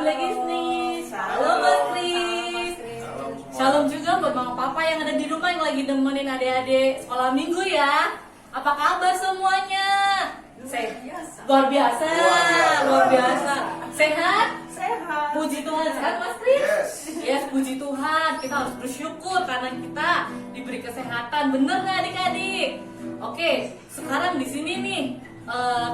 Bule Gisni. Shalom Mas Kris. Shalom juga buat mama papa yang ada di rumah yang lagi nemenin adik-adik sekolah minggu ya. Apa kabar semuanya? Luar biasa. Sehat? Sehat. Puji Tuhan, sehat Mas Kris? Yes. Puji Tuhan. Kita harus bersyukur karena kita diberi kesehatan. Bener nggak adik-adik? Oke, sekarang di sini nih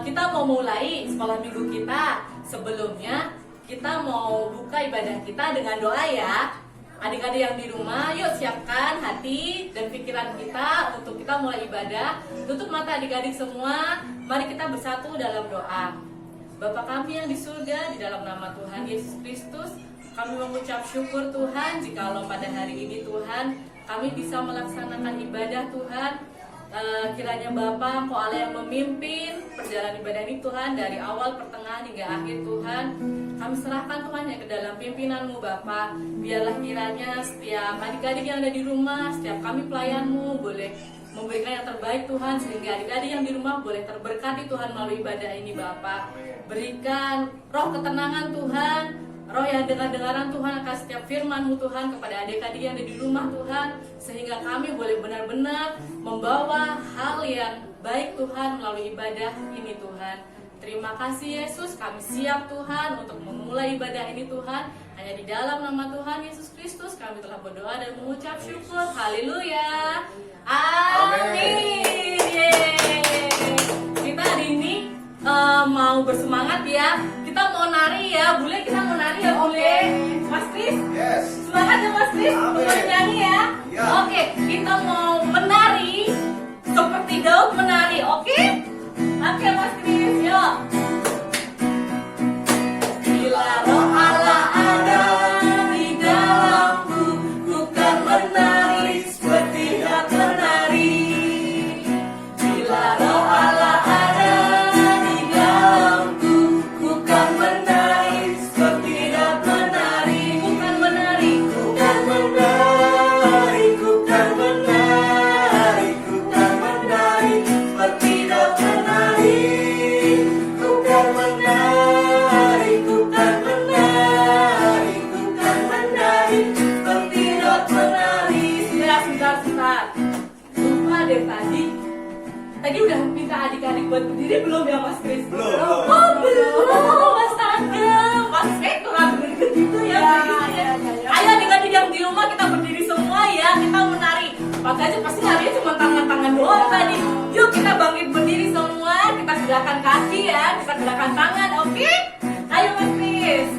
kita mau mulai sekolah minggu kita. Sebelumnya kita mau buka ibadah kita dengan doa ya. Adik-adik yang di rumah, yuk siapkan hati dan pikiran kita untuk kita mulai ibadah. Tutup mata adik-adik semua. Mari kita bersatu dalam doa. Bapa kami yang di surga, di dalam nama Tuhan Yesus Kristus, kami mengucap syukur Tuhan jikalau pada hari ini Tuhan kami bisa melaksanakan ibadah Tuhan. Kiranya Bapa, Engkau Allah yang memimpin perjalanan ibadah ini Tuhan, dari awal, pertengahan hingga akhir Tuhan. Kami serahkan Tuhan ya ke dalam pimpinan-Mu Bapa. Biarlah kiranya setiap adik-adik yang ada di rumah, setiap kami pelayan-Mu boleh memberikan yang terbaik Tuhan, sehingga adik-adik yang di rumah boleh terberkati Tuhan melalui ibadah ini Bapa. Berikan roh ketenangan Tuhan, roh yang dengar-dengaran Tuhan akan setiap firman-Mu Tuhan kepada adik-adik yang ada di rumah Tuhan, sehingga kami boleh benar-benar membawa hal yang baik Tuhan melalui ibadah ini Tuhan. Terima kasih Yesus, kami siap Tuhan untuk memulai ibadah ini Tuhan. Hanya di dalam nama Tuhan Yesus Kristus kami telah berdoa dan mengucap syukur. Haleluya. Amin. Yeay. Kita hari ini mau bersemangat ya. Kita mau nari ya, Bule, kita mau nari ya Bule. Mas Kris? Yes. Semangat ya Mas Kris, Amin. mau nyanyi ya. Ya. Oke, kita mau menari seperti Daud menari, oke? Oke Mas Kris, yuk. Bila roh Allah ada di dalamku, ku kan menari seperti Daud menari. Bila roh Allah ada di dalamku, ku kan menari seperti Daud menari. Ku kan menari, ku kan menari, ku kan menari, ku kan menari seperti Daud menari. Ku kan menari, ku kan menari, ku kan menari seperti Daud menari. Sebentar. Lupa deh tadi. Tadi udah minta adik-adik buat berdiri belum ya Mas Kris? Belum. Oh belum, astaga. Mas Kris kurang berdiri gitu ya. Ayo adik-adik yang di rumah kita berdiri semua ya. Kita menari. Makanya pasti narinya cuma tangan-tangan doang tadi. Yuk kita bangkit berdiri semua. Kita gerakan kaki ya. Kita gerakan tangan, oke? Ayo Mas Kris.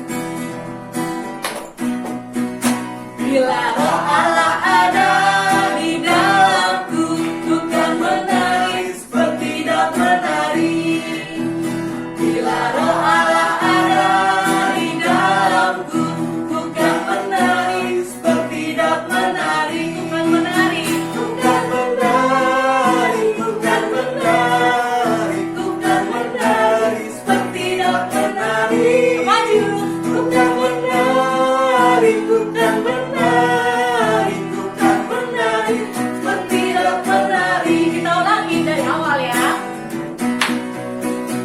Bila roh Allah ada di dalamku, ku kan menari seperti Daud menari. Bila roh Allah ada di dalamku, ku kan menari seperti Daud menari. Ku kan menari, ku kan menari, ku kan menari, ku kan menari seperti Daud menari. Maju, ku kan menari, ku kan menari, ku kan menari seperti Daud menari. Kita ulangi dari awal ya.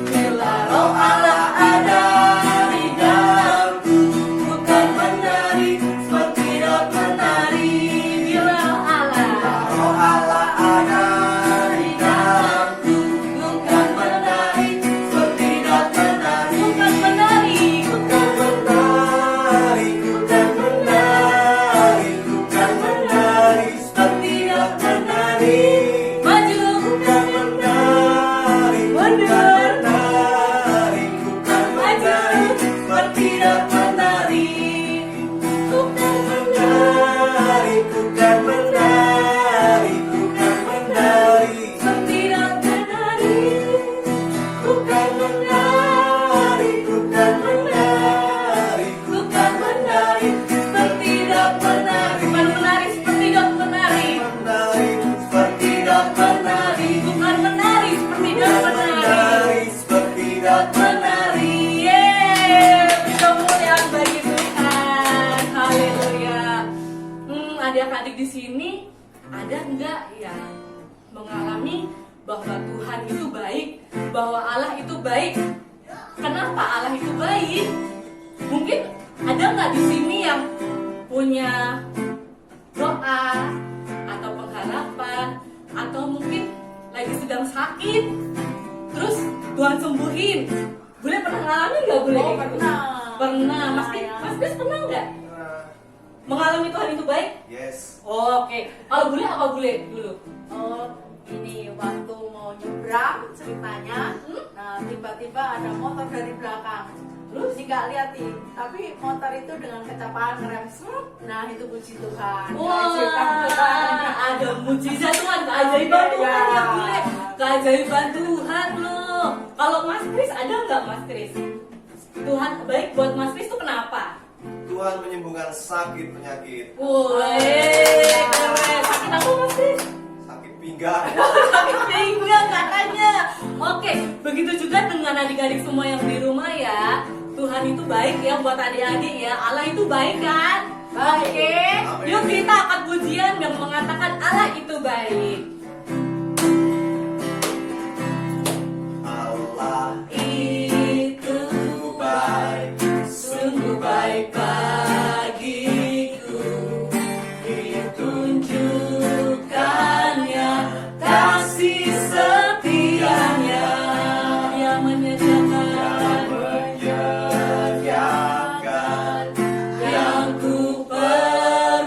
Bila roh Allah ada di dalamku, ku kan menari seperti Daud menari. Bila roh Allah ada di dalamku, ku kan menari seperti Daud menari. Ku kan menari, ku kan menari, ku kan menari, ku kan menari seperti Daud menari. Maju, ku kan menari, mundur, ku kan menari seperti Daud menari. Ku kan menari, ku kan menari, ku kan menari seperti Daud menari. Ku kan menari, ku kan menari, ku kan menari seperti Daud menari. Bukan menari seperti Daud menari. Menari seperti Daud menari. Bukan menari seperti Daud menari. Menari seperti Daud Menari. Yeay, kemuliaan bagi Tuhan. Haleluya. Adik-adik di sini ada enggak yang mengalami bahwa Tuhan itu baik, bahwa Allah itu baik? Kenapa Allah itu baik? Mungkin ada nggak di sini yang punya doa atau pengharapan atau mungkin lagi sedang sakit, terus Tuhan sembuhin? Bule pernah ngalamin nggak Bule? Oh, kayak gitu? pernah. Pernah. Mas Pernah, ya. Mas Kris pernah nggak mengalami Tuhan itu baik? Yes. Oh, oke. Kalau Bule apa Bule dulu? Oh, ini waktu mau nyebrang ceritanya, nah tiba-tiba ada motor dari belakang. Terus nggak lihat nih, tapi motor itu dengan kecepatan ngerem serut. Nah itu puji Tuhan. Keajaiban Tuhan. Ada mujizat Tuhan, keajaiban Iya. Tuhan ya Bule. Keajaiban Tuhan loh. Kalau Mas Kris ada nggak Mas Kris? Tuhan baik buat Mas Kris itu kenapa? Tuhan menyembuhkan sakit penyakit, Woi, keren. Sakit apa Mas Kris? sakit pinggang. Sakit pinggang katanya. Oke, begitu juga dengan adik-adik semua yang di rumah ya. Tuhan itu baik ya buat adik-adik ya. Allah itu baik kan? Baik. Oke, Amin. yuk kita akan pujian yang mengatakan Allah itu baik. Allah Itu baik, sungguh baik bagiku. Ditunjukkannya kasih setianya yang menyediakan menyediakan yang ku perlukan,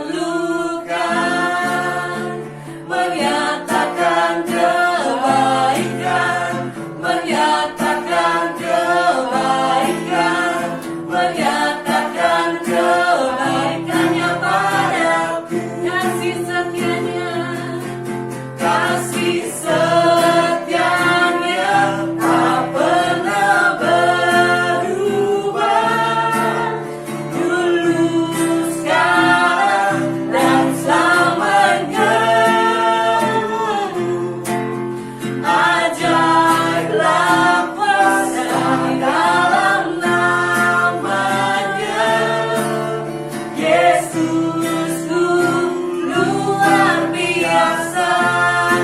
menyatakan kebaikan, menyatakan kebaikan, menyatakan kebaikannya padaku, kasih setianya, kasih setianya tak pernah berubah, dulu sekarang dan selamanya. Ajaiblah kuasa dalam namanya, Yesusku luar biasa.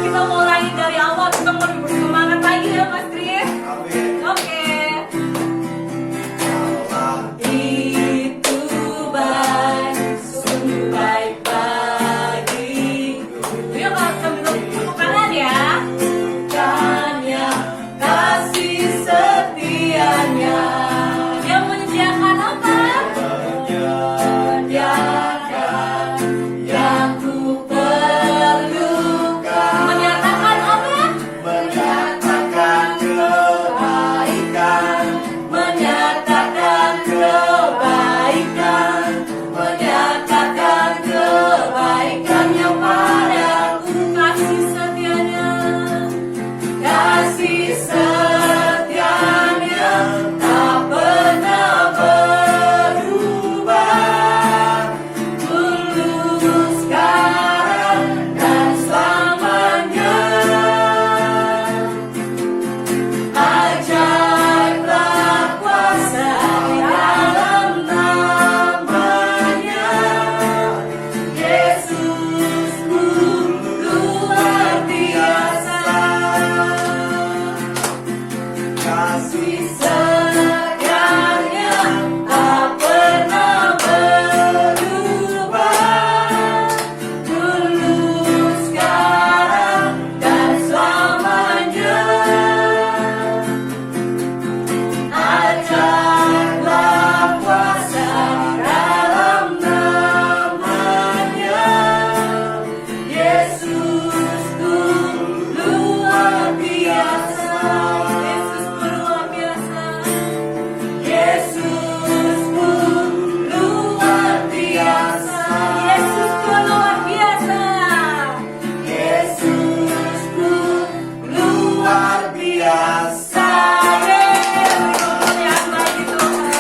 Kita mulai dari awal, kita mau bersemangat lagi ya Mas Kris. Amin. Oke. Allah Itu baik, sungguh baik bagiku. Yuk Kak, sambil tepuk tangan ya. Bukannya kasih setianya yang menyediakan apa? Menyediakan yang ku perlukan. Menyatakan apa? menyatakan kebaikan, Menyatakan kebaikan, menyatakan kebaikannya padaku, kasih setianya, kasih setianya tak pernah berubah, dulu sekarang dan selamanya. Ajaiblah kuasa dalam namanya, Yesusku luar biasa. kasih Setianya tak pernah berubah, dulu sekarang dan selamanya. Ajaiblah kuasa dalam namanya, Yesusku luar biasa. Yesusku luar biasa. Yesusku luar biasa. Yesusku luar biasa. Yesusku luar biasa. Yeay, bagi Tuhan.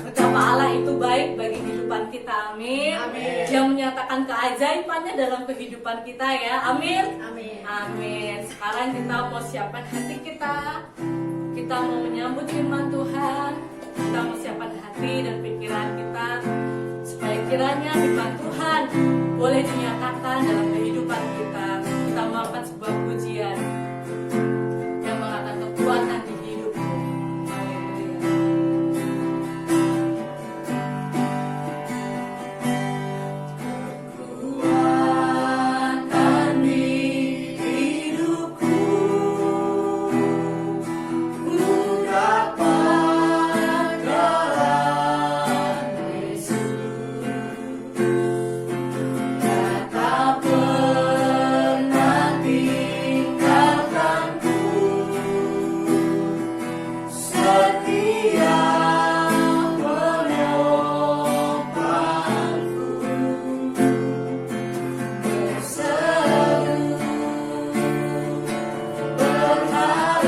Betapa Allah itu baik bagi kehidupan kita, amin. Amin. Yang menyatakan keajaibannya dalam kehidupan kita ya, amin. Amin. Amin. Sekarang kita mau siapkan hati kita. Kita mau menyambut firman Tuhan. Kita mau siapkan hati dan pikiran kita supaya kiranya firman Tuhan boleh dinyatakan dalam kehidupan kita. Kita melakukan sebuah pujian yang mengatakan kekuatan di hidupku. Haleluya. setia menopangku, berseru berharap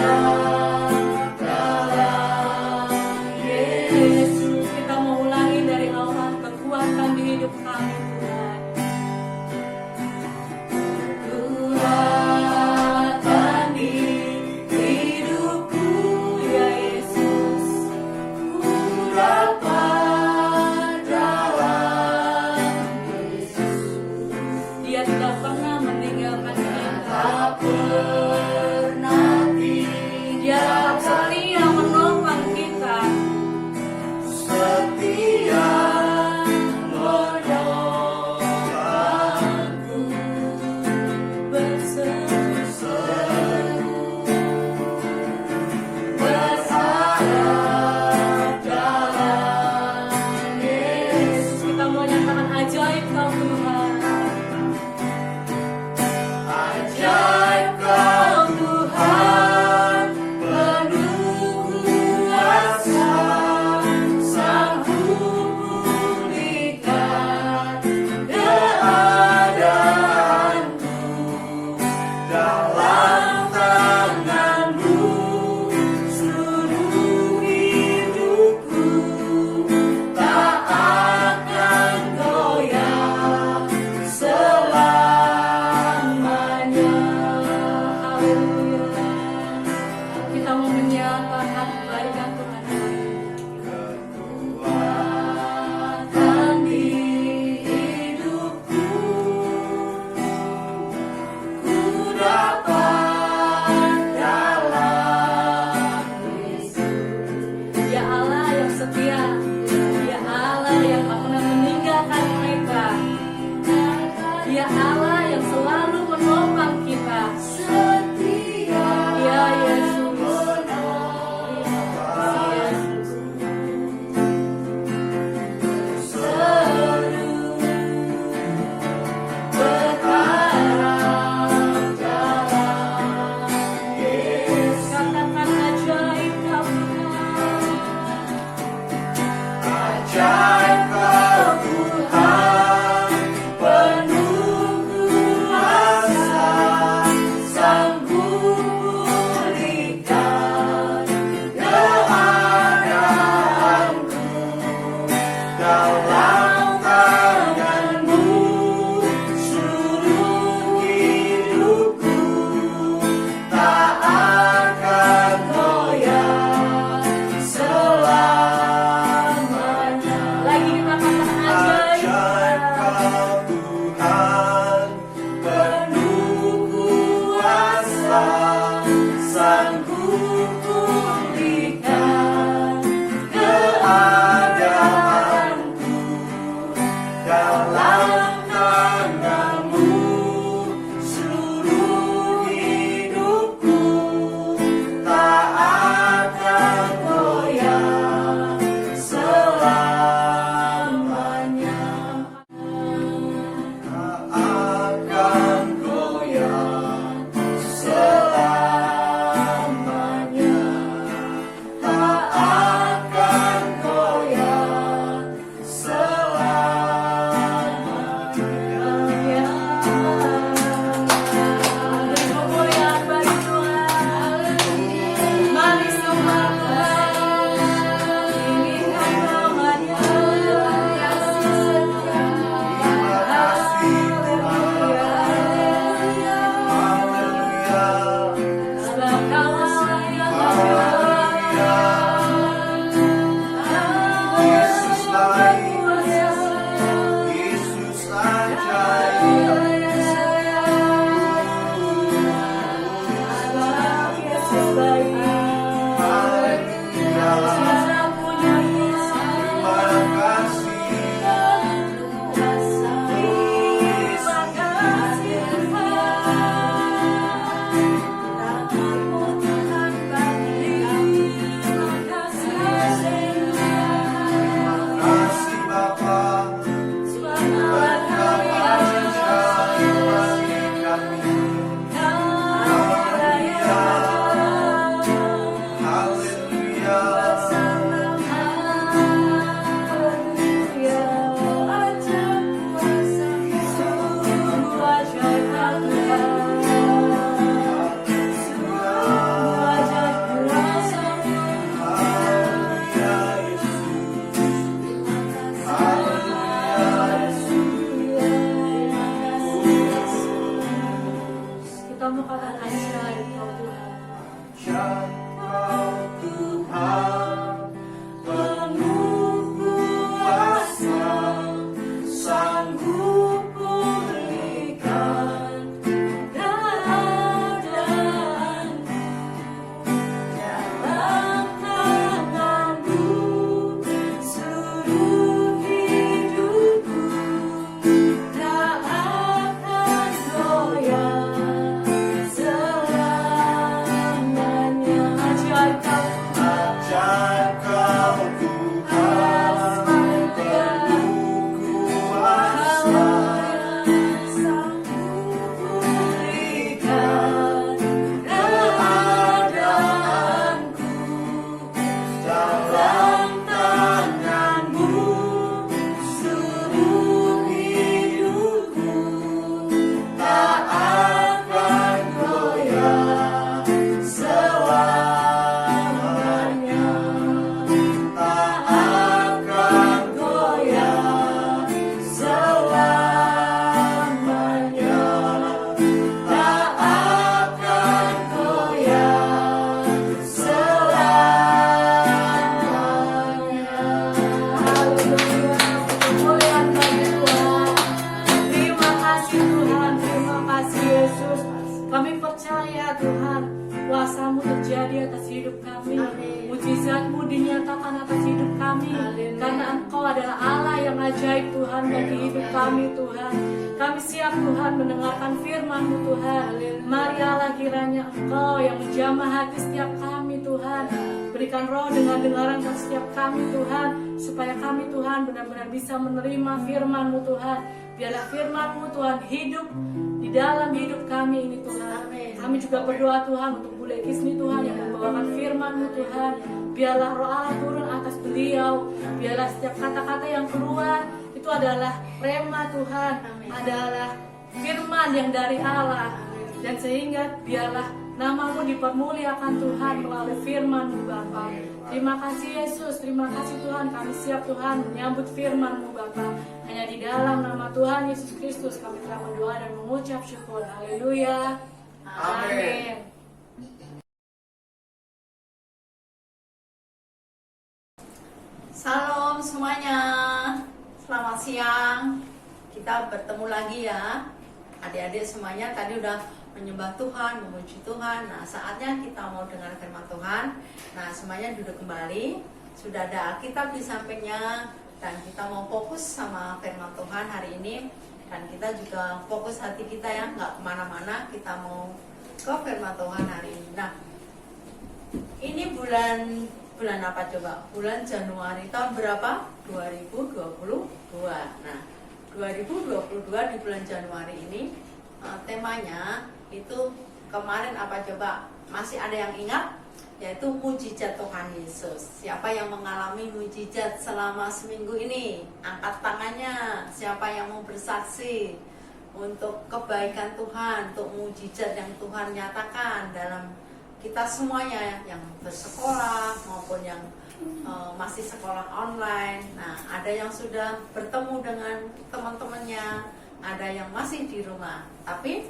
dalam Yesus, kita mau ulangi dari awal, kekuatan di hidup kami Tuhan. Kekuatan di hidupku, Ya Yesus, ku dapat dalam Yesus. Dia tidak pernah meninggalkan kita. Tak pernah Dia tetap setia menopang kita. setia menopangku, berharap dalam Yesus. Kita mau nyatakan ajaib Kau Tuhan. Ajaib Kau Tuhan, penuh kuasa, sanggup pulihkan keadaanku. Dalam tangan-Mu seluruh hidupku tak akan goyah selamanya. Haleluya. Kita mau menyatakan kebaikan Tuhan. Kekuatan di hidupku, ku dapat dalam Yesus. Ya Allah yang setia, Ya Allah yang tak pernah meninggalkan mereka, Ya Allah yang selalu menopang kita. Setia Ya Yesus, seru berharap dalam Yesus. katakan ajaib Kau Tuhan. Ajaib Kau dinyatakan atas hidup kami. Karena Engkau adalah Allah yang ajaib Tuhan bagi hidup kami Tuhan. Kami siap Tuhan mendengarkan firman-Mu Tuhan. Mari Allah, kiranya Engkau yang menjamah hati setiap kami Tuhan. Berikan roh dengan dengaran ke setiap kami Tuhan, supaya kami Tuhan benar-benar bisa menerima firman-Mu Tuhan. Biarlah firman-Mu Tuhan hidup di dalam hidup kami ini Tuhan. Kami juga berdoa Tuhan untuk Bule Kisni Tuhan yang membawakan firman-Mu Tuhan. Biarlah roh Allah turun atas beliau. Biarlah setiap kata-kata yang keluar itu adalah rema Tuhan, adalah firman yang dari Allah. Dan sehingga biarlah nama-Mu dipermuliakan Tuhan melalui firman-Mu Bapa. Terima kasih Yesus, terima kasih Tuhan. Kami siap Tuhan menyambut firman-Mu Bapa. Hanya di dalam nama Tuhan Yesus Kristus kami telah berdoa dan mengucap syukur. Haleluya. Amin. Salam semuanya, selamat siang. Kita bertemu lagi ya, adik-adik semuanya. Tadi udah menyembah Tuhan, memuji Tuhan. Nah, saatnya kita mau dengar firman Tuhan. Nah, semuanya duduk kembali. Sudah ada Alkitab di sampingnya, dan kita mau fokus sama firman Tuhan hari ini. Dan kita juga fokus hati kita ya, nggak kemana-mana. Kita mau ke firman Tuhan hari ini. Nah, ini bulan apa coba? Bulan Januari tahun berapa? 2022. Nah, 2022 di bulan Januari ini temanya itu kemarin apa coba? Masih ada yang ingat? Yaitu mujizat Tuhan Yesus. Siapa yang mengalami mujizat selama seminggu ini? Angkat tangannya. Siapa yang mau bersaksi untuk kebaikan Tuhan, untuk mujizat yang Tuhan nyatakan dalam kita semuanya, yang bersekolah maupun yang masih sekolah online. Nah, ada yang sudah bertemu dengan teman-temannya, ada yang masih di rumah. Tapi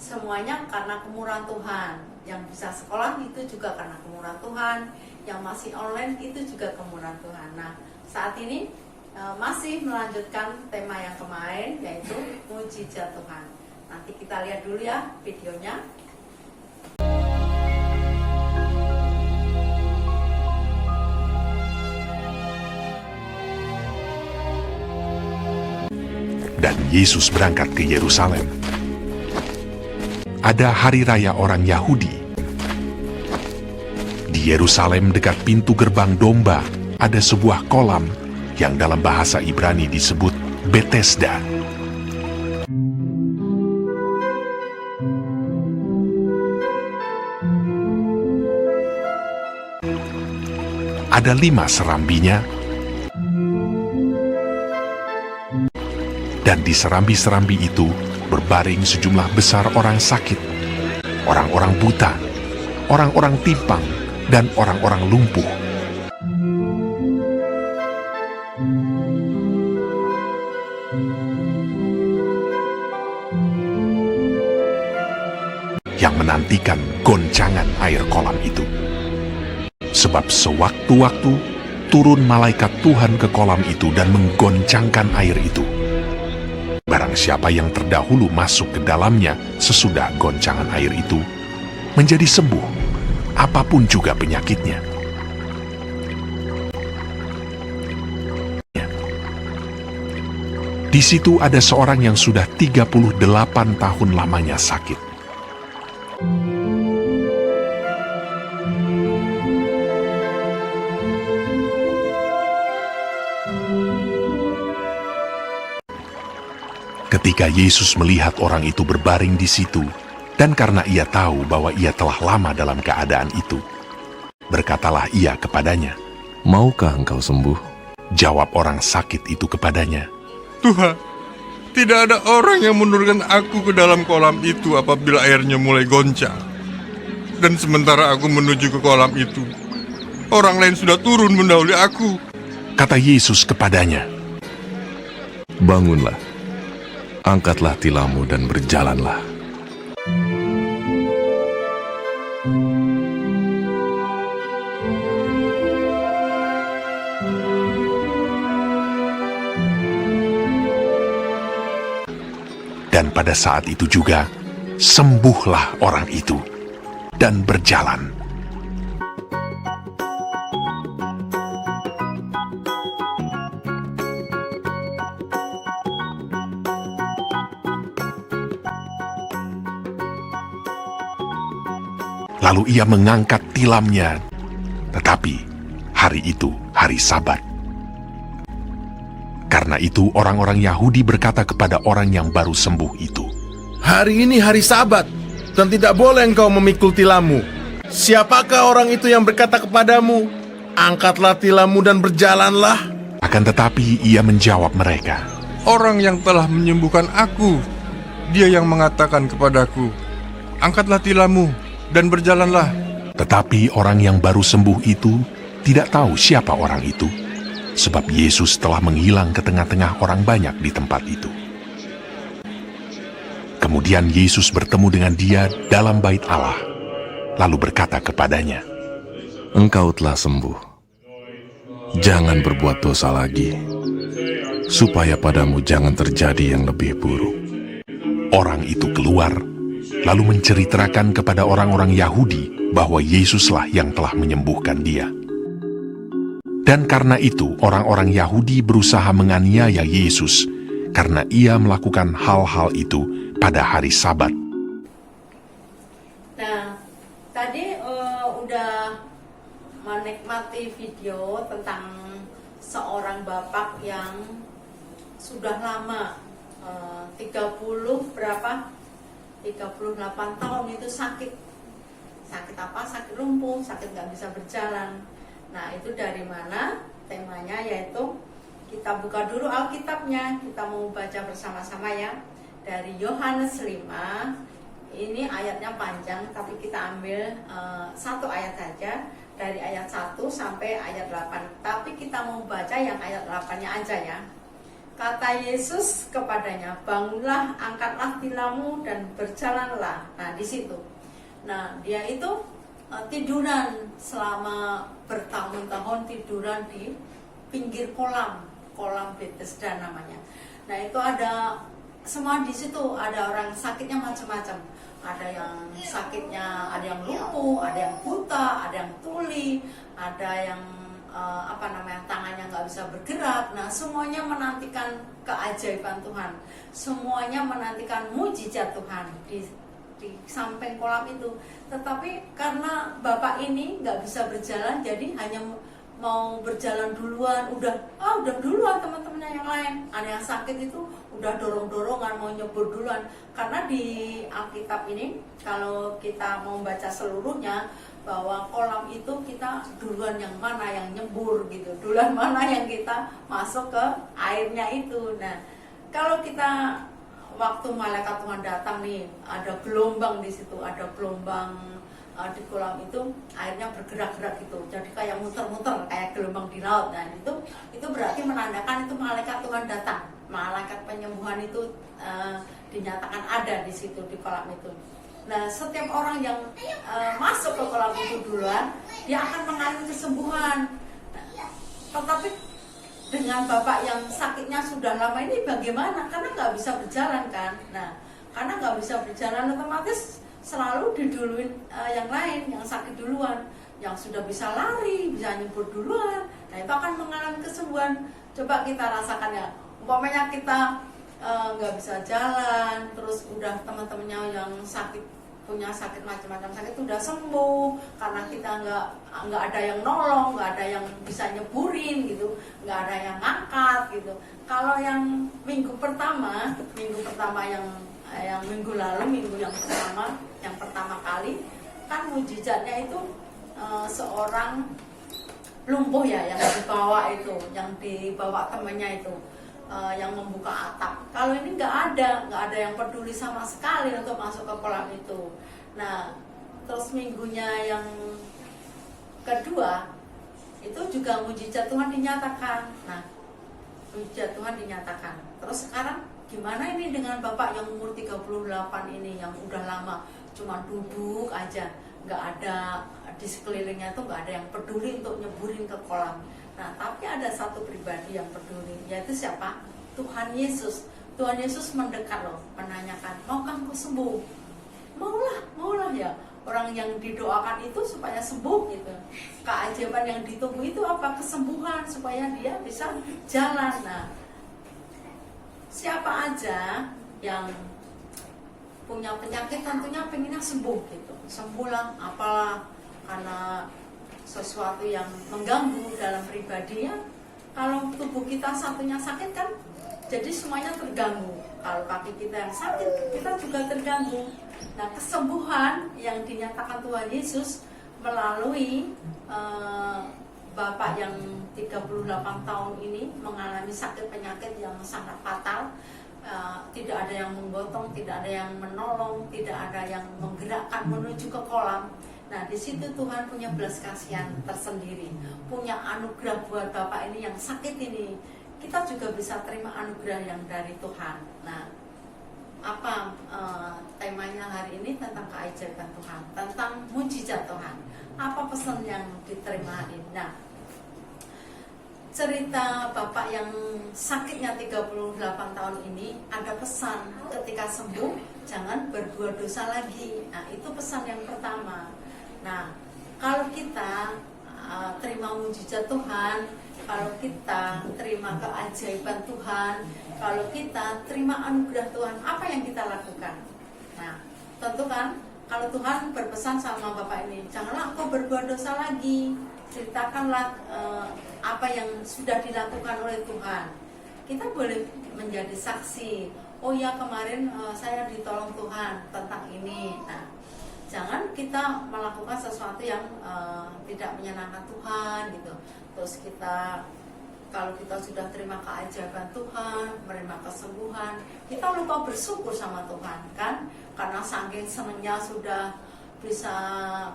semuanya karena kemurahan Tuhan. Yang bisa sekolah itu juga karena kemurahan Tuhan, yang masih online itu juga kemurahan Tuhan. Nah, saat ini masih melanjutkan tema yang kemarin, yaitu mujizat Tuhan. Nanti kita lihat dulu ya videonya. Dan Yesus berangkat ke Yerusalem. Ada hari raya orang Yahudi. Di Yerusalem dekat pintu gerbang domba ada sebuah kolam yang dalam bahasa Ibrani disebut Betesda. Ada 5 serambinya, dan di serambi-serambi itu berbaring sejumlah besar orang sakit, orang-orang buta, orang-orang timpang, dan orang-orang lumpuh. Yang menantikan goncangan air kolam itu. Sebab sewaktu-waktu turun malaikat Tuhan ke kolam itu dan menggoncangkan air itu. Barang siapa yang terdahulu masuk ke dalamnya sesudah goncangan air itu, menjadi sembuh, apapun juga penyakitnya. Di situ ada seorang yang sudah 38 tahun lamanya sakit. Ketika Yesus melihat orang itu berbaring di situ, dan karena ia tahu bahwa ia telah lama dalam keadaan itu, berkatalah ia kepadanya, "Maukah engkau sembuh?" Jawab orang sakit itu kepadanya, Tuhan, tidak ada orang yang menurunkan aku ke dalam kolam itu apabila airnya mulai goncang. Dan sementara aku menuju ke kolam itu, orang lain sudah turun mendahului aku. Kata Yesus kepadanya, "Bangunlah, angkatlah tilammu dan berjalanlah." Dan pada saat itu juga, sembuhlah orang itu, dan berjalan. Lalu ia mengangkat tilamnya. Tetapi hari itu hari Sabat. Karena itu orang-orang Yahudi berkata kepada orang yang baru sembuh itu, Hari ini hari Sabat, dan tidak boleh engkau memikul tilammu. Siapakah orang itu yang berkata kepadamu, angkatlah tilammu dan berjalanlah? Akan tetapi ia menjawab mereka, Orang yang telah menyembuhkan aku, dia yang mengatakan kepadaku, angkatlah tilammu dan berjalanlah. Tetapi orang yang baru sembuh itu tidak tahu siapa orang itu, sebab Yesus telah menghilang ke tengah-tengah orang banyak di tempat itu. Kemudian Yesus bertemu dengan dia dalam bait Allah, lalu berkata kepadanya, Engkau telah sembuh. Jangan berbuat dosa lagi, supaya padamu jangan terjadi yang lebih buruk. Orang itu keluar, lalu menceritakan kepada orang-orang Yahudi bahwa Yesuslah yang telah menyembuhkan dia. Dan karena itu orang-orang Yahudi berusaha menganiaya Yesus karena ia melakukan hal-hal itu pada hari Sabat. Nah, tadi udah menikmati video tentang seorang bapak yang sudah lama 38 tahun itu sakit apa? Sakit lumpuh, sakit nggak bisa berjalan. Nah, itu dari mana? Temanya yaitu kita buka dulu Alkitabnya, kita mau baca bersama-sama ya. Dari Yohanes 5, ini ayatnya panjang, tapi kita ambil satu ayat saja, dari ayat 1 sampai ayat 8. Tapi kita mau baca yang ayat 8-nya aja ya. Kata Yesus kepadanya, bangunlah, angkatlah tilammu dan berjalanlah. Nah, di situ. Nah, dia itu tiduran selama bertahun-tahun, tiduran di pinggir kolam Bethesda namanya. Nah, itu ada semua di situ, ada orang sakitnya macam-macam. Ada yang sakitnya, ada yang lumpuh, ada yang buta, ada yang tuli, ada yang tangannya nggak bisa bergerak. Nah, semuanya menantikan keajaiban Tuhan, semuanya menantikan mujizat Tuhan di samping kolam itu. Tetapi karena bapak ini nggak bisa berjalan, jadi hanya mau berjalan duluan, udah duluan teman-temannya yang lain. Ada yang sakit itu udah dorong-dorongan mau nyebur duluan. Karena di Alkitab ini kalau kita mau baca seluruhnya, bahwa kolam itu kita duluan yang mana yang nyebur gitu, duluan mana yang kita masuk ke airnya itu. Nah, kalau kita waktu malaikat Tuhan datang nih, ada gelombang di situ, ada gelombang di kolam itu, airnya bergerak-gerak gitu, jadi kayak muter-muter kayak gelombang di laut. Nah, itu berarti menandakan itu malaikat Tuhan datang, malaikat penyembuhan itu dinyatakan ada di situ di kolam itu. Nah, setiap orang yang masuk ke kolam itu duluan, dia akan mengalami kesembuhan. Tetapi dengan bapak yang sakitnya sudah lama ini bagaimana? Karena nggak bisa berjalan kan. Nah, karena nggak bisa berjalan, otomatis selalu diduluin yang lain, yang sakit duluan, yang sudah bisa lari, bisa nyebur duluan. Nah, itu akan mengalami kesembuhan. Coba kita rasakan ya, umpamanya kita nggak bisa jalan, terus udah teman-temannya yang sakit, punya sakit macam-macam sakit itu udah sembuh, karena kita nggak ada yang nolong, nggak ada yang bisa nyeburin gitu, nggak ada yang ngangkat gitu. Kalau yang minggu pertama yang minggu lalu, minggu yang pertama kali kan mujizatnya itu seorang lumpuh ya yang dibawa temannya itu, yang membuka atap. Kalau ini nggak ada yang peduli sama sekali untuk masuk ke kolam itu. Nah, terus minggunya yang kedua itu juga mujizat Tuhan dinyatakan. Nah, mujizat Tuhan dinyatakan. Terus sekarang gimana ini dengan bapak yang umur 38 ini, yang udah lama cuma duduk aja, nggak ada di sekelilingnya tuh nggak ada yang peduli untuk nyeburin ke kolam. Nah, tapi ada satu pribadi yang peduli, yaitu siapa? Tuhan Yesus. Tuhan Yesus mendekat loh, menanyakan, maukah engkau sembuh? Maulah ya. Orang yang didoakan itu supaya sembuh gitu. Keajaiban yang ditunggu itu apa? Kesembuhan, supaya dia bisa jalan. Nah, siapa aja yang punya penyakit tentunya pengennya sembuh gitu, sembuh lah, apalah, karena sesuatu yang mengganggu dalam pribadinya. Kalau tubuh kita satunya sakit kan, jadi semuanya terganggu. Kalau kaki kita yang sakit, kita juga terganggu. Nah, kesembuhan yang dinyatakan Tuhan Yesus melalui Bapak yang 38 tahun ini mengalami sakit penyakit yang sangat fatal, tidak ada yang menggotong, tidak ada yang menolong, tidak ada yang menggerakkan menuju ke kolam. Nah, di situ Tuhan punya belas kasihan tersendiri, punya anugerah buat Bapak ini yang sakit ini. Kita juga bisa terima anugerah yang dari Tuhan. Nah, apa temanya hari ini tentang keajaiban Tuhan, tentang mujizat Tuhan. Apa pesan yang diterima hari ini? Nah, cerita Bapak yang sakitnya 38 tahun ini ada pesan ketika sembuh jangan berbuat dosa lagi. Nah, itu pesan yang pertama. Nah, kalau kita terima mujizat Tuhan, kalau kita terima keajaiban Tuhan, kalau kita terima anugerah Tuhan, apa yang kita lakukan? Nah, tentu kan kalau Tuhan berpesan sama Bapak ini, janganlah engkau berbuat dosa lagi. Ceritakanlah apa yang sudah dilakukan oleh Tuhan. Kita boleh menjadi saksi. Oh ya, kemarin saya ditolong Tuhan tentang ini. Nah, jangan kita melakukan sesuatu yang tidak menyenangkan Tuhan gitu. Terus kalau kita sudah terima keajaiban Tuhan, menerima kesembuhan, kita lupa bersyukur sama Tuhan kan? Karena saking senangnya sudah bisa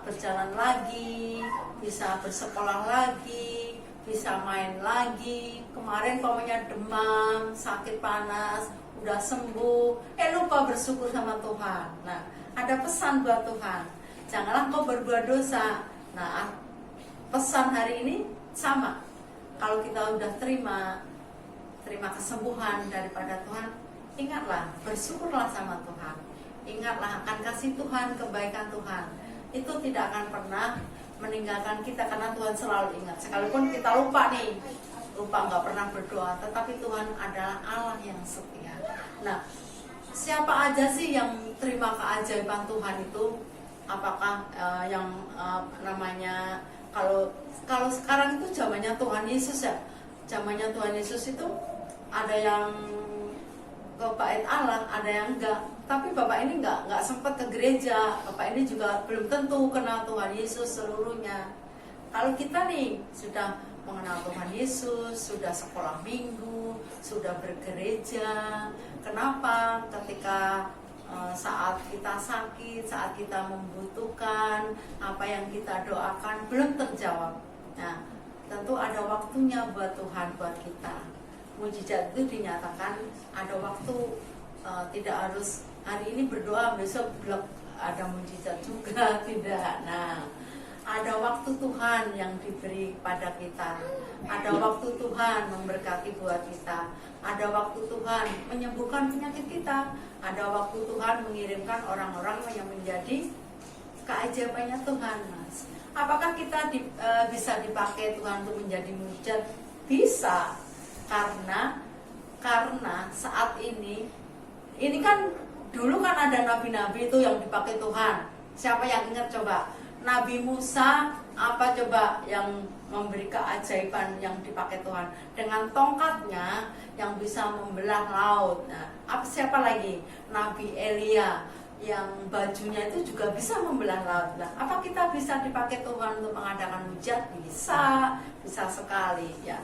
berjalan lagi, bisa bersekolah lagi, bisa main lagi. Kemarin pokoknya demam, sakit panas, udah sembuh, lupa bersyukur sama Tuhan. Nah, ada pesan buat Tuhan, janganlah kau berbuat dosa. Nah, pesan hari ini sama. Kalau kita udah terima kesembuhan daripada Tuhan, ingatlah, bersyukurlah sama Tuhan. Ingatlah akan kasih Tuhan, kebaikan Tuhan. Itu tidak akan pernah meninggalkan kita karena Tuhan selalu ingat. Sekalipun kita lupa nggak pernah berdoa, tetapi Tuhan adalah Allah yang setia. Nah, siapa aja sih yang terima keajaiban Tuhan itu? Apakah namanya kalau sekarang itu zamannya Tuhan Yesus ya, zamannya Tuhan Yesus itu ada yang ke bait Allah, ada yang enggak. Tapi Bapak ini enggak sempat ke gereja. Bapak ini juga belum tentu kenal Tuhan Yesus seluruhnya. Kalau kita nih sudah mengenal Tuhan Yesus, sudah sekolah minggu, sudah bergereja, kenapa ketika saat kita sakit, saat kita membutuhkan apa yang kita doakan belum terjawab? Nah, tentu ada waktunya buat Tuhan, buat kita. Mujizat itu dinyatakan ada waktu, tidak harus hari ini berdoa besok blok ada mujizat juga, tidak. Nah, ada waktu Tuhan yang diberi pada kita, ada waktu Tuhan memberkati buat kita, ada waktu Tuhan menyembuhkan penyakit kita, ada waktu Tuhan mengirimkan orang-orang yang menjadi keajaibannya Tuhan, Mas. Apakah kita bisa dipakai Tuhan untuk menjadi mujizat? Bisa, karena saat ini kan dulu kan ada nabi-nabi itu yang dipakai Tuhan. Siapa yang ingat coba? Nabi Musa apa coba yang memberi keajaiban yang dipakai Tuhan dengan tongkatnya yang bisa membelah laut. Nah, siapa lagi? Nabi Elia yang bajunya itu juga bisa membelah laut. Nah, apa kita bisa dipakai Tuhan untuk mengadakan mujizat? Bisa sekali ya.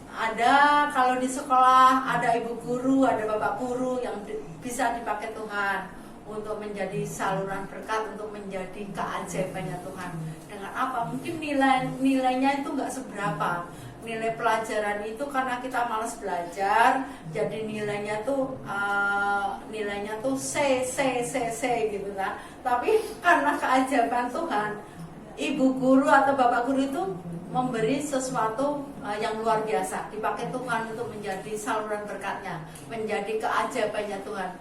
Ada kalau di sekolah ada ibu guru, ada bapak guru yang bisa dipakai Tuhan untuk menjadi saluran berkat, untuk menjadi keajaibannya Tuhan. Dengan apa? Mungkin nilainya itu nggak seberapa. Nilai pelajaran itu karena kita malas belajar, jadi nilainya tuh C gitu kan. Tapi karena keajaiban Tuhan, ibu guru atau bapak guru itu memberi sesuatu yang luar biasa, dipakai Tuhan untuk menjadi saluran berkatnya, menjadi keajaibannya Tuhan.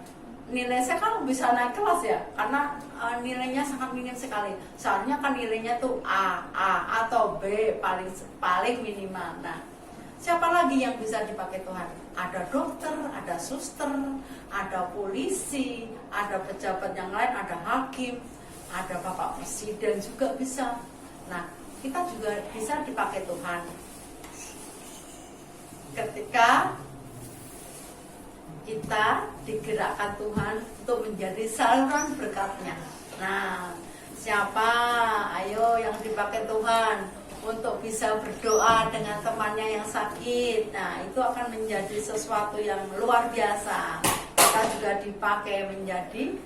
Nilai saya kan bisa naik kelas ya, karena nilainya sangat minim sekali. Seharusnya kan nilainya tuh A atau B paling minimal. Nah, Siapa lagi yang bisa dipakai Tuhan? Ada dokter, ada suster, ada polisi, ada pejabat yang lain, ada hakim, ada Bapak Presiden juga bisa. Nah, kita juga bisa dipakai Tuhan. Ketika kita digerakkan Tuhan untuk menjadi saluran berkat-Nya. Nah, siapa ayo yang dipakai Tuhan untuk bisa berdoa dengan temannya yang sakit? Nah, itu akan menjadi sesuatu yang luar biasa. Kita juga dipakai menjadi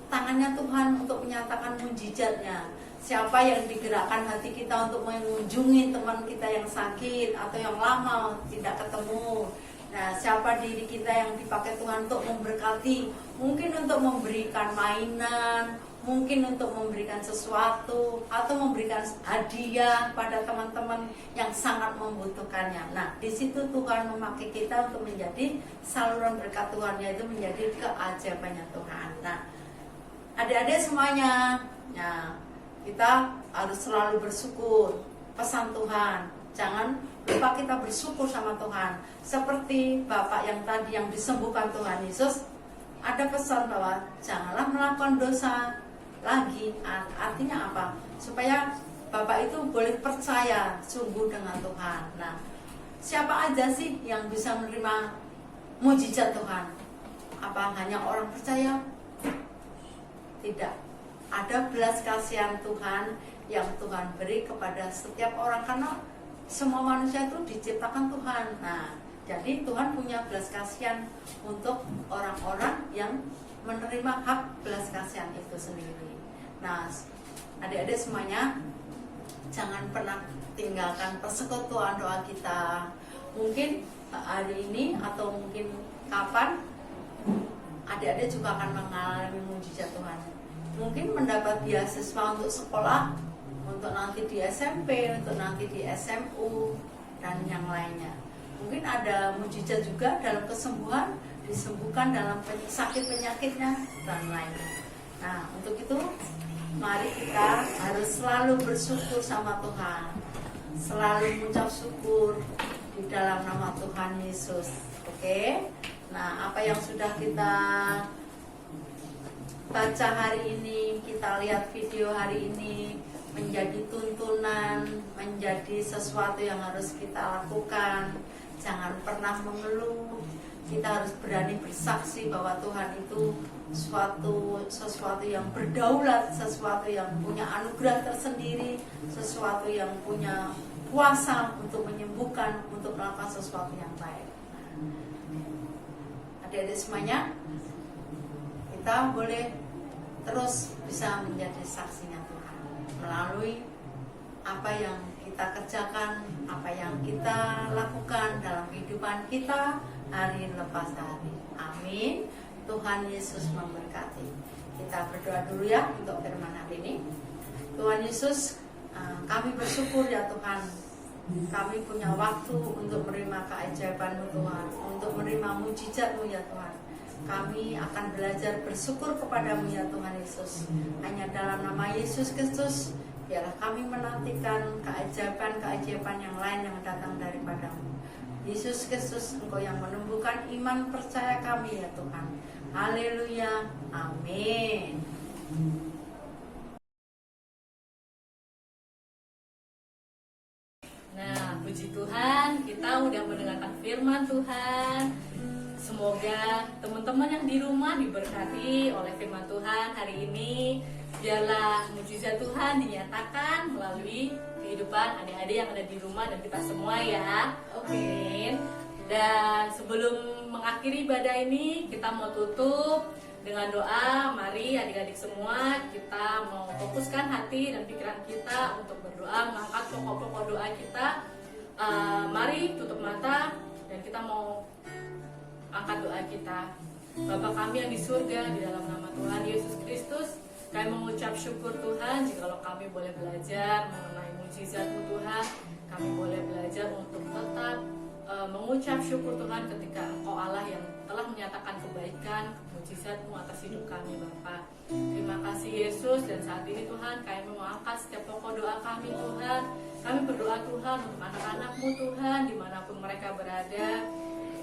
tangannya Tuhan untuk menyatakan mujizat-Nya. Siapa yang digerakkan hati kita untuk mengunjungi teman kita yang sakit atau yang lama tidak ketemu? Nah, siapa diri kita yang dipakai Tuhan untuk memberkati? Mungkin untuk memberikan mainan, mungkin untuk memberikan sesuatu, atau memberikan hadiah pada teman-teman yang sangat membutuhkannya. Nah, di situ Tuhan memakai kita untuk menjadi saluran berkat Tuhan, yaitu menjadi keajaibannya Tuhan. Nah, adik-adik semuanya, nah, kita harus selalu bersyukur. Pesan Tuhan, jangan lupa kita bersyukur sama Tuhan. Seperti Bapak yang tadi yang disembuhkan Tuhan Yesus, ada pesan bahwa janganlah melakukan dosa lagi. Artinya apa? Supaya Bapak itu boleh percaya sungguh dengan Tuhan. Nah, siapa aja sih yang bisa menerima mujizat Tuhan? Apa hanya orang percaya? Tidak. Ada belas kasihan Tuhan yang Tuhan beri kepada setiap orang, karena semua manusia itu diciptakan Tuhan. Nah, jadi Tuhan punya belas kasihan untuk orang-orang yang menerima hak belas kasihan itu sendiri. Nah, adik-adik semuanya, jangan pernah tinggalkan persekutuan doa kita. Mungkin hari ini atau mungkin kapan adik-adik juga akan mengalami mujizat Tuhan. Mungkin mendapat beasiswa untuk sekolah, untuk nanti di SMP, untuk nanti di SMU, dan yang lainnya. Mungkin ada mujizat juga dalam kesembuhan, disembuhkan dalam sakit penyakitnya, dan lainnya. Nah, untuk itu mari kita harus selalu bersyukur sama Tuhan, selalu mengucap syukur di dalam nama Tuhan Yesus. Oke? Nah, apa yang sudah kita baca hari ini, kita lihat video hari ini, menjadi tuntunan, menjadi sesuatu yang harus kita lakukan. Jangan pernah mengeluh. Kita harus berani bersaksi bahwa Tuhan itu sesuatu yang berdaulat, sesuatu yang punya anugerah tersendiri, sesuatu yang punya kuasa untuk menyembuhkan, untuk melakukan sesuatu yang baik. Adik-adik semuanya, kita boleh terus bisa menjadi saksinya Tuhan melalui apa yang kita kerjakan, apa yang kita lakukan dalam kehidupan kita hari lepas hari. Amin. Tuhan Yesus memberkati. Kita berdoa dulu ya untuk firman hari ini. Tuhan Yesus, kami bersyukur ya Tuhan, kami punya waktu untuk menerima keajaiban-Mu Tuhan, untuk menerima mujizat-Mu ya Tuhan. Kami akan belajar bersyukur kepadamu ya Tuhan Yesus. Hanya dalam nama Yesus Kristus, biarlah kami menantikan keajaiban-keajaiban yang lain yang datang daripadamu. Yesus Kristus, Engkau yang menumbuhkan iman percaya kami ya Tuhan. Haleluya, amin. Nah, puji Tuhan, kita udah mendengarkan firman Tuhan. Semoga teman-teman yang di rumah diberkati oleh firman Tuhan hari ini. Biarlah mujizat Tuhan dinyatakan melalui kehidupan adik-adik yang ada di rumah dan kita semua ya. Amin. Dan sebelum mengakhiri ibadah ini, kita mau tutup dengan doa. Mari adik-adik semua, kita mau fokuskan hati dan pikiran kita untuk berdoa, mengangkat pokok-pokok doa kita. Mari tutup mata dan kita mau angkat doa kita. Bapa kami yang di surga, di dalam nama Tuhan Yesus Kristus, kami mengucap syukur Tuhan jikalau kami boleh belajar mengenai mujizat-Mu Tuhan. Kami boleh belajar untuk tetap mengucap syukur Tuhan ketika Engkau Allah yang telah menyatakan kebaikan, mujizat-Mu atas hidup kami Bapa. Terima kasih Yesus, dan saat ini Tuhan kami mau angkat setiap pokok doa kami Tuhan. Kami berdoa Tuhan untuk anak-anak-Mu Tuhan dimanapun mereka berada.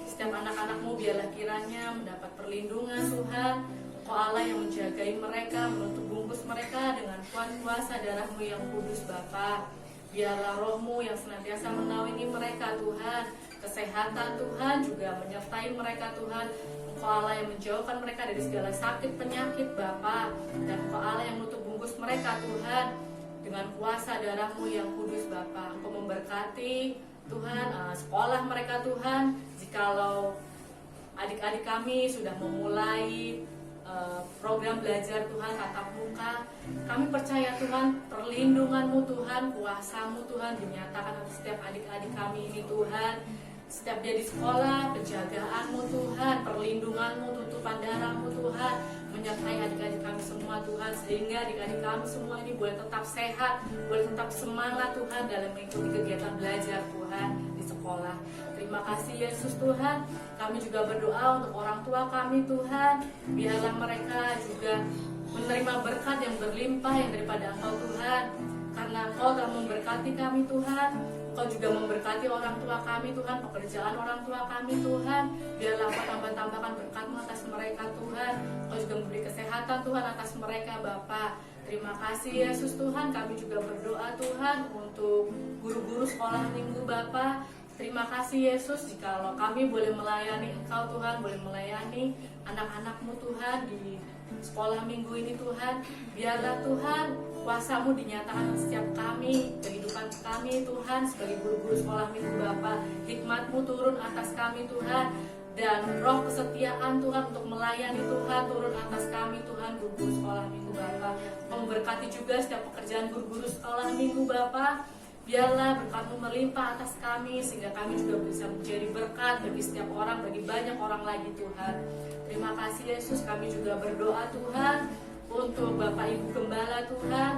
Setiap anak-anak-Mu biarlah kiranya mendapat perlindungan Tuhan. Engkau Allah yang menjagai mereka, menutup bungkus mereka dengan kuasa darah-Mu yang kudus Bapa. Biarlah Roh-Mu yang senantiasa menaungi mereka Tuhan. Kesehatan Tuhan juga menyertai mereka Tuhan. Engkau Allah yang menjauhkan mereka dari segala sakit penyakit Bapa. Dan Engkau Allah yang menutup bungkus mereka Tuhan dengan kuasa darah-Mu yang kudus Bapa. Engkau memberkati Tuhan sekolah mereka Tuhan. Jikalau adik-adik kami sudah memulai program belajar Tuhan tatap muka, kami percaya Tuhan perlindungan-Mu Tuhan, kuasa-Mu Tuhan dinyatakan atas setiap adik-adik kami ini Tuhan. Setiap dia di sekolah, penjagaan-Mu Tuhan, perlindungan-Mu, tutupan darah-Mu Tuhan menyertai adik-adik kami semua Tuhan, sehingga adik-adik kami semua ini boleh tetap sehat, boleh tetap semangat Tuhan dalam mengikuti kegiatan belajar Tuhan di sekolah. Terima kasih Yesus Tuhan. Kami juga berdoa untuk orang tua kami Tuhan, biarlah mereka juga menerima berkat yang berlimpah yang daripada Engkau Tuhan, karena Engkau telah memberkati kami Tuhan. Engkau juga memberkati orang tua kami Tuhan, pekerjaan orang tua kami Tuhan. Biarlah Engkau tambah-tambahkan berkat-Mu atas mereka Tuhan. Engkau juga memberi kesehatan Tuhan atas mereka Bapa. Terima kasih Yesus Tuhan. Kami juga berdoa Tuhan untuk guru-guru sekolah minggu Bapa. Terima kasih Yesus, jikalau kami boleh melayani Engkau Tuhan, boleh melayani anak-anak-Mu Tuhan di sekolah minggu ini Tuhan. Biarlah Tuhan kuasa-Mu dinyatakan setiap kami, kehidupan kami Tuhan sebagai guru-guru sekolah minggu Bapa. Hikmat-Mu turun atas kami Tuhan, dan roh kesetiaan Tuhan untuk melayani Tuhan turun atas kami Tuhan, guru-guru sekolah minggu Bapa. Memberkati juga setiap pekerjaan guru-guru sekolah minggu Bapa. Biarlah berkat-Mu melimpah atas kami, sehingga kami juga bisa menjadi berkat bagi setiap orang, bagi banyak orang lagi Tuhan. Terima kasih Yesus. Kami juga berdoa Tuhan untuk Bapak Ibu Gembala Tuhan.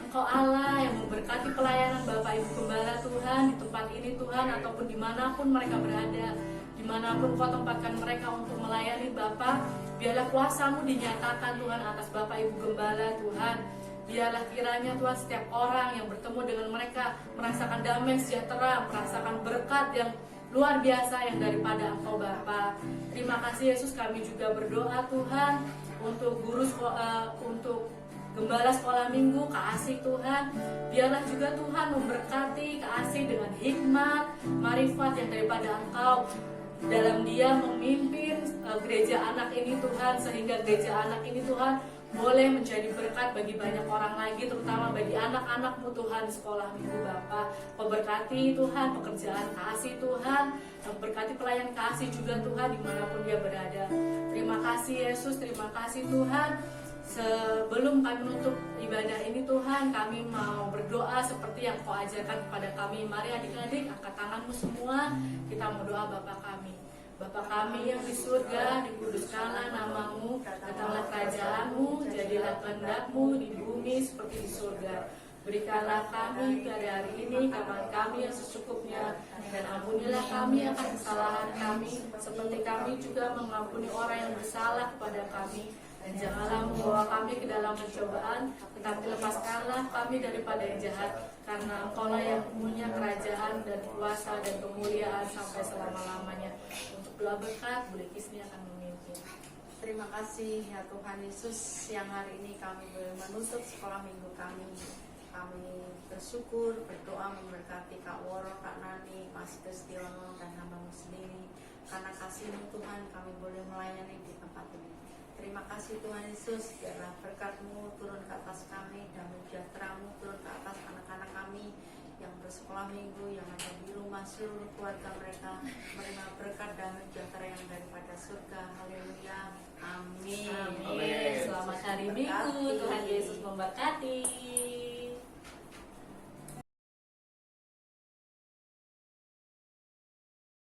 Engkau Allah yang memberkati pelayanan Bapak Ibu Gembala Tuhan di tempat ini Tuhan, ataupun dimanapun mereka berada, dimanapun Kau tempatkan mereka untuk melayani Bapa. Biarlah kuasa-Mu dinyatakan Tuhan atas Bapak Ibu Gembala Tuhan. Biarlah kiranya Tuhan setiap orang yang bertemu dengan mereka merasakan damai sejahtera, merasakan berkat yang luar biasa yang daripada Engkau Bapa. Terima kasih Yesus. Kami juga berdoa Tuhan untuk guru untuk gembala sekolah minggu, kasih Tuhan. Biarlah juga Tuhan memberkati kasih dengan hikmat, marifat yang daripada Engkau dalam dia memimpin gereja anak ini Tuhan, sehingga gereja anak ini Tuhan boleh menjadi berkat bagi banyak orang lagi, terutama bagi anak-anak-Mu Tuhan di sekolah minggu Bapa. Memberkati Tuhan pekerjaan kasih Tuhan, memberkati pelayan kasih juga Tuhan dimanapun dia berada. Terima kasih Yesus, terima kasih Tuhan. Sebelum kami menutup ibadah ini Tuhan, kami mau berdoa seperti yang Kau ajarkan kepada kami. Mari adik-adik angkat tanganmu semua, kita mau doa Bapa kami. Bapa kami yang di surga, dikuduskanlah nama-Mu, datanglah kerajaan-Mu, jadilah kehendak-Mu di bumi seperti di surga. Berikanlah kami pada hari ini kapan kami yang secukupnya, dan ampunilah kami akan kesalahan kami, seperti kami juga mengampuni orang yang bersalah kepada kami. Dan janganlah membawa kami ke dalam pencobaan, tetapi lepaskanlah kami daripada yang jahat, karena Engkau-lah yang punya kerajaan dan kuasa dan kemuliaan sampai selama-lamanya. Untuk doa berkat, boleh Kisni akan memimpin. Terima kasih ya Tuhan Yesus, yang hari ini kami boleh menutup sekolah minggu kami. Kami bersyukur, berdoa memberkati Kak Woro, Kak Nani, Mas Kristiono, dan hamba-Mu sendiri. Karena kasih-Mu Tuhan, kami boleh melayani di tempat ini. Terima kasih Tuhan Yesus, biarlah berkat-Mu turun ke atas kami, dan sejahtera-Mu turun ke atas anak-anak kami yang bersekolah minggu, yang ada di rumah, seluruh keluarga mereka menerima berkat dan sejahtera yang daripada surga. Haleluya, amin. Amin. Selamat hari Minggu, Tuhan Yesus memberkati.